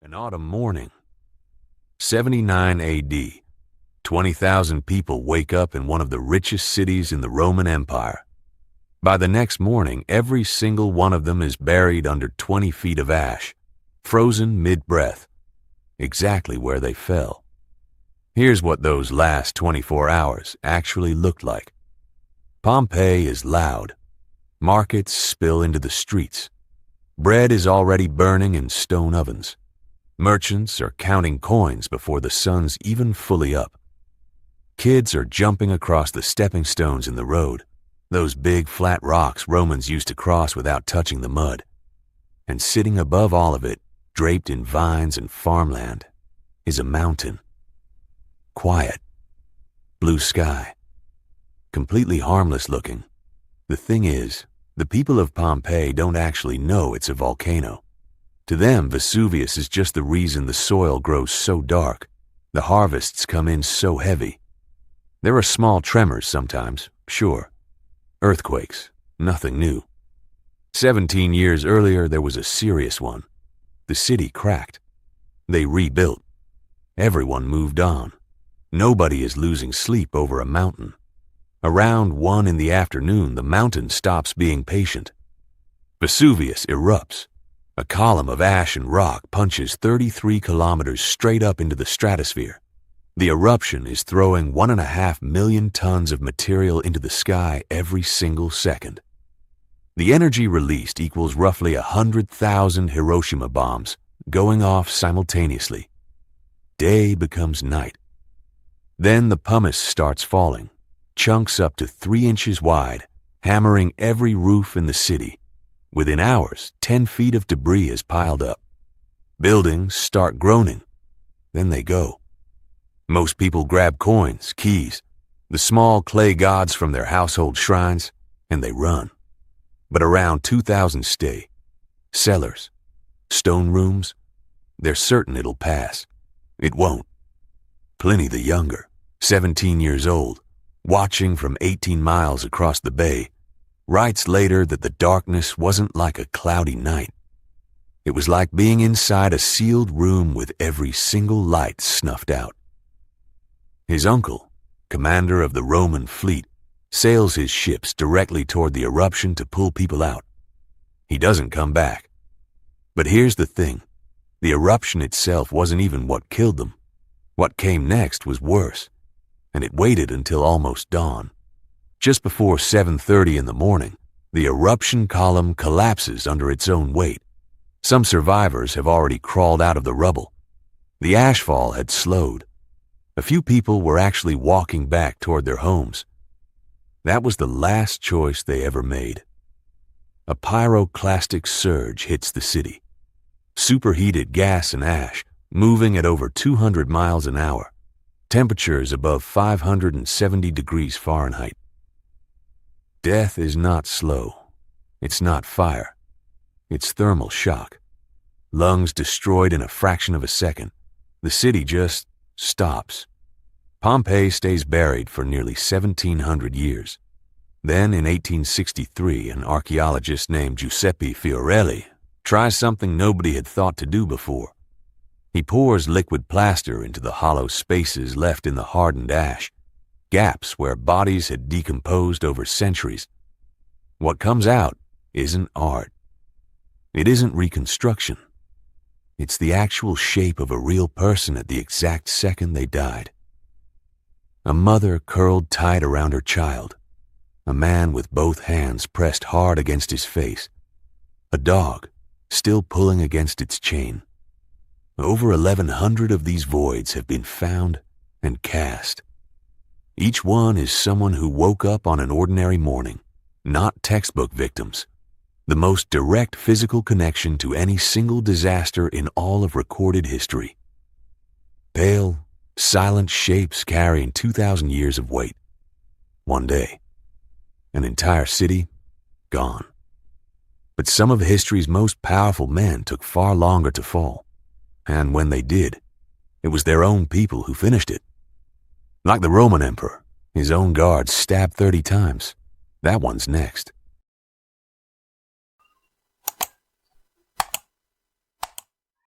An autumn morning, 79 AD, 20,000 people wake up in one of the richest cities in the Roman Empire. By the next morning, every single one of them is buried under 20 feet of ash, frozen mid-breath, exactly where they fell. Here's what those last 24 hours actually looked like. Pompeii is loud. Markets spill into the streets. Bread is already burning in stone ovens. Merchants are counting coins before the sun's even fully up. Kids are jumping across the stepping stones in the road, those big flat rocks Romans used to cross without touching the mud. And sitting above all of it, draped in vines and farmland, is a mountain. Quiet. Blue sky. Completely harmless looking. The thing is, the people of Pompeii don't actually know it's a volcano. To them, Vesuvius is just the reason the soil grows so dark, the harvests come in so heavy. There are small tremors sometimes, sure. Earthquakes, nothing new. 17 years earlier, there was a serious one. The city cracked. They rebuilt. Everyone moved on. Nobody is losing sleep over a mountain. Around 1 in the afternoon, the mountain stops being patient. Vesuvius erupts. A column of ash and rock punches 33 kilometers straight up into the stratosphere. The eruption is throwing 1.5 million tons of material into the sky every single second. The energy released equals roughly 100,000 Hiroshima bombs going off simultaneously. Day becomes night. Then the pumice starts falling, chunks up to 3 inches wide, hammering every roof in the city. Within hours, 10 feet of debris is piled up. Buildings start groaning. Then they go. Most people grab coins, keys, the small clay gods from their household shrines, and they run. But around 2,000 stay. Cellars, stone rooms, they're certain it'll pass. It won't. Pliny the Younger, 17 years old, watching from 18 miles across the bay, writes later that the darkness wasn't like a cloudy night. It was like being inside a sealed room with every single light snuffed out. His uncle, commander of the Roman fleet, sails his ships directly toward the eruption to pull people out. He doesn't come back. But here's the thing. The eruption itself wasn't even what killed them. What came next was worse, and it waited until almost dawn. Just before 7:30 in the morning, the eruption column collapses under its own weight. Some survivors have already crawled out of the rubble. The ashfall had slowed. A few people were actually walking back toward their homes. That was the last choice they ever made. A pyroclastic surge hits the city. Superheated gas and ash, moving at over 200 miles an hour. Temperatures above 570 degrees Fahrenheit. Death is not slow. It's not fire. It's thermal shock. Lungs destroyed in a fraction of a second. The city just stops. Pompeii stays buried for nearly 1,700 years. Then, in 1863, an archaeologist named Giuseppe Fiorelli tries something nobody had thought to do before. He pours liquid plaster into the hollow spaces left in the hardened ash, gaps where bodies had decomposed over centuries. What comes out isn't art. It isn't reconstruction. It's the actual shape of a real person at the exact second they died. A mother curled tight around her child. A man with both hands pressed hard against his face. A dog still pulling against its chain. Over 1,100 of these voids have been found and cast. Each one is someone who woke up on an ordinary morning, not textbook victims. The most direct physical connection to any single disaster in all of recorded history. Pale, silent shapes carrying 2,000 years of weight. One day, an entire city gone. But some of history's most powerful men took far longer to fall. And when they did, it was their own people who finished it. Like the Roman emperor, his own guards stabbed 30 times. That one's next.